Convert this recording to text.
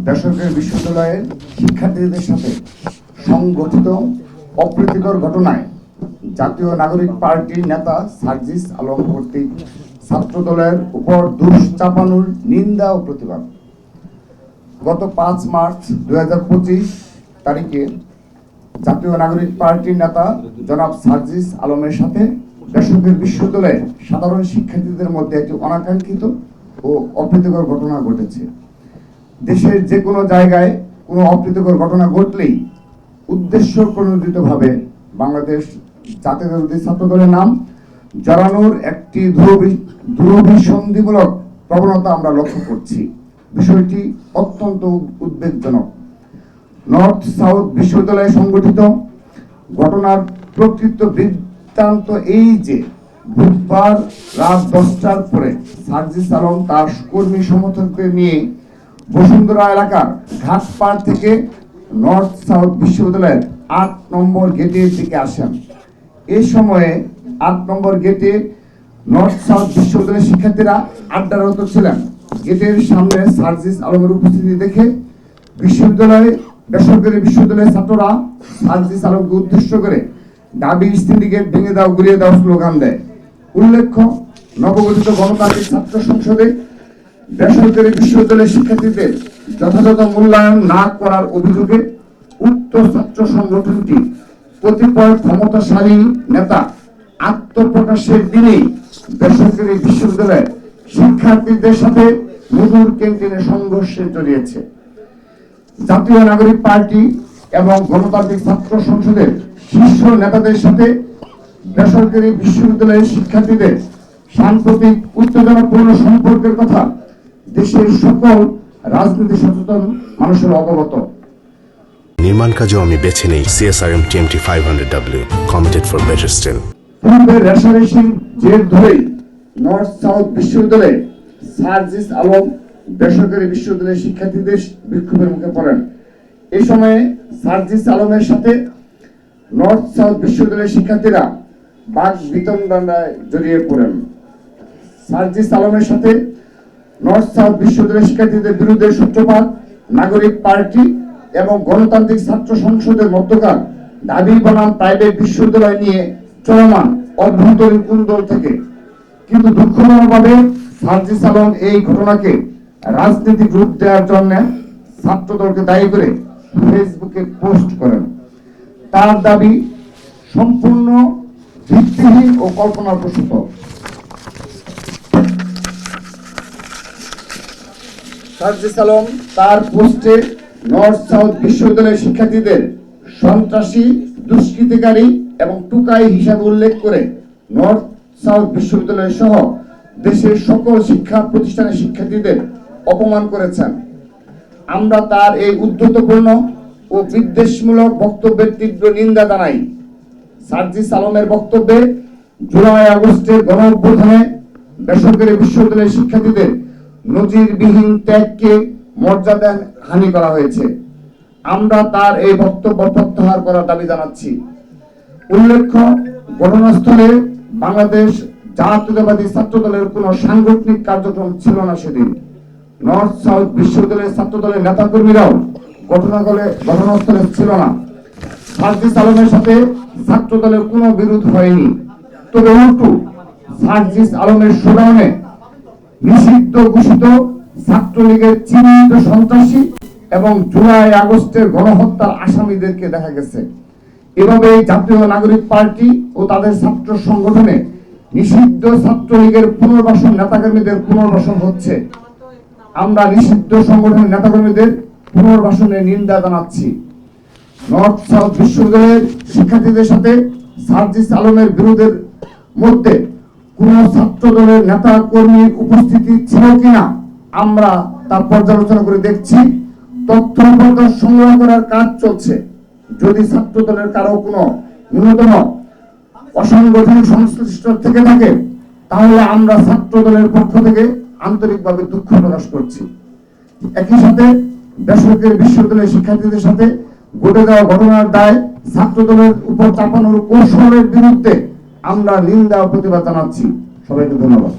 বেসরকারি বিশ্ববিদ্যালয়ের শিক্ষার্থীদের সাথে সংগঠিত অপ্রীতিকর ঘটনায় জাতীয় নাগরিক পার্টির নেতা সার্জিস আলম কর্তৃক ছাত্রদলের উপর দোষ চাপানোর নিন্দা ও প্রতিবাদ। গত ৫ মার্চ ২০২৫ তারিখে জাতীয় নাগরিক পার্টির নেতা জনাব সার্জিস আলমের সাথে বেসরকারি বিশ্ববিদ্যালয়ের সাধারণ শিক্ষার্থীদের মধ্যে একটি অনাকাঙ্ক্ষিত ও অপ্রীতিকর ঘটনা ঘটেছে। দেশের যে কোনো জায়গায় কোনো অপ্রীতিকর ঘটনা ঘটলেই উদ্দেশ্য প্রণোদিতভাবে বাংলাদেশ জাতীয়তাবাদী ছাত্রদলের নাম জড়ানোর একটি দুরভিসন্ধিমূলক প্রবণতা আমরা লক্ষ্য করছি। বিষয়টি অত্যন্ত উদ্বেগজনক। নর্থ সাউথ বিশ্ববিদ্যালয়ে সংঘটিত ঘটনার প্রকৃত বৃত্তান্ত এই যে বুধবার রাত 10টার পরে সার্জিস আলম তার কর্মী সমর্থকদের নিয়ে বসুন্ধরা এলাকার ঘাটপাড় থেকে নর্থ সাউথ বিশ্ববিদ্যালয়ের ৮ নম্বর গেটের দিকে আসেন। এই সময়ে ৮ নম্বর গেটে নর্থ সাউথ বিশ্ববিদ্যালয়ের শিক্ষার্থীরা আড্ডারত ছিলেন। গেটের সামনে সার্জিস আলমের উপস্থিতি দেখে বেসরকারি বিশ্ববিদ্যালয়ের ছাত্ররা সার্জিস আলমকে উদ্দেশ্য করে দাবি সিন্ডিকেট ভেঙে দাও, গুলিয়ে দাও স্লোগান দেয়। উল্লেখ্য, নবগঠিত গণতান্ত্রিক ছাত্র সংসদে বেসরকারি বিশ্ববিদ্যালয়ের শিক্ষার্থীদের যথাযথ মূল্যায়ন না করার অভিযোগে উক্ত ছাত্র সংগঠনটি কতিপয় ক্ষমতাশালী নেতা আত্মপ্রকাশের দিনেই বেসরকারি বিশ্ববিদ্যালয়ের শিক্ষার্থীদের সাথে মধুর ক্যান্টিনে সংঘর্ষে জড়িয়েছে। জাতীয় নাগরিক পার্টি এবং গণতান্ত্রিক ছাত্র সংসদের শীর্ষ নেতাদের সাথে বেসরকারি বিশ্ববিদ্যালয়ের শিক্ষার্থীদের সাম্প্রতিক উত্তেজনাপূর্ণ সম্পর্কের কথা দেশের সকল রাজনীতি সচেতন মানুষের অবগত। নির্মাণ কাজেও আমি বেছে নেই CSRM TMT 500W, committed for better still। পূর্বের রেশারেশির জের ধরেই নর্থ সাউথ বিশ্ববিদ্যালয়ে সার্জিস আলম বেসরকারি বিশ্ববিদ্যালয়ের শিক্ষার্থীদের বিক্ষোভের মুখে পড়েন। এই সময়ে সার্জিস আলমের সাথে নর্থ সাউথ বিশ্ববিদ্যালয়ের শিক্ষার্থীরা বাক বিতণ্ডায় জড়িয়ে পড়েন। সার্জিস আলমের সাথে নর্থ সাউথ বিশ্ববিদ্যালয়ের শিক্ষার্থীদের বিরুদ্ধে সূত্রপাত নাগরিক পার্টি এবং গণতান্ত্রিক ছাত্র সংসদের মধ্যকার দাবি বনাম প্রাইভেট বিশ্ববিদ্যালয় নিয়ে চলমান অভ্যন্তরীণ কুন্দল থেকে। কিন্তু দুঃখজনকভাবে সার্জিস আলম এই ঘটনাকে রাজনৈতিক রূপ দেওয়ার জন্য ছাত্রদলকে দায়ী করে ফেসবুকে পোস্ট করেন। তার দাবি সম্পূর্ণ ভিত্তিহীন ও কল্পনাপ্রসূত। সার্জিস আলম তার পোস্টে নর্থ সাউথ বিশ্ববিদ্যালয়ের শিক্ষার্থীদের সন্ত্রাসী, দুষ্কৃতিকারী এবং টুকাই হিসাবে উল্লেখ করে নর্থ সাউথ বিশ্ববিদ্যালয় সহ দেশের সকল শিক্ষা প্রতিষ্ঠানের শিক্ষার্থীদের অপমান করেছেন। আমরা তার এই উদ্ধতপূর্ণ ও বিদ্বেষমূলক বক্তব্যের তীব্র নিন্দা জানাই। সার্জিস আলমের বক্তব্যে জুলাই আগস্টের গণঅভ্যুত্থানে বেসরকারি বিশ্ববিদ্যালয়ের শিক্ষার্থীদের নজিরবিহীন ত্যাগকে মর্যাদা হানি করা হয়েছে। আমরা তার এই বক্তব্য প্রত্যাহার করার দাবি জানাচ্ছি। উল্লেখ্য, ঘটনাস্থলে বাংলাদেশ জাতীয়তাবাদী ছাত্রদলের কোন সাংগঠনিক কার্যক্রম ছিল না সেদিন। নর্থ সাউথ বিশ্ববিদ্যালয়ের ছাত্রদলের নেতাকর্মীরাও ঘটনাস্থলে ছিল না। সার্জিস আলমের সাথে ছাত্রদলের কোনো বিরোধ হয়নি। তবে উল্টো সার্জিস আলমের শোডাউনে নিষিদ্ধ ঘোষিত ছাত্রলীগের চিহ্নিত সন্ত্রাসী এবং জুলাই আগস্টের গণহত্যার আসামিদেরকে দেখা গেছে। এভাবে জাতীয় নাগরিক পার্টি ও তাদের ছাত্র সংগঠনে নিষিদ্ধ ছাত্রলীগের পুনর্বাসন নেতাকর্মীদের পুনর্বাসন হচ্ছে। আমরা নিষিদ্ধ সংগঠনের নেতাকর্মীদের পুনর্বাসনের নিন্দা জানাচ্ছি। নর্থ সাউথ বিশ্ববিদ্যালয়ের শিক্ষার্থীদের সাথে সার্জিস আলমের বিরোধের মধ্যে কোন ছাত্র দলের নেতা কর্মীর উপস্থিতি ছিল কিনা আমরা তা পর্যালোচনা করে দেখছি। তথ্য সংগ্রহ করার কাজ চলছে। যদি ছাত্র দলের কারো কোনো ন্যূনতম অসাংগঠনিক সংশ্লিষ্ট থেকে থাকে তাহলে আমরা ছাত্র দলের পক্ষ থেকে আন্তরিকভাবে দুঃখ প্রকাশ করছি। একই সাথে বেসরকারি বিশ্ববিদ্যালয়ের শিক্ষার্থীদের সাথে ঘটে যাওয়া ঘটনার দায় ছাত্র দলের উপর চাপানোর কৌশলের বিরুদ্ধে আমরা নিন্দা ও প্রতিবাদ জানাচ্ছি। সবাইকে ধন্যবাদ।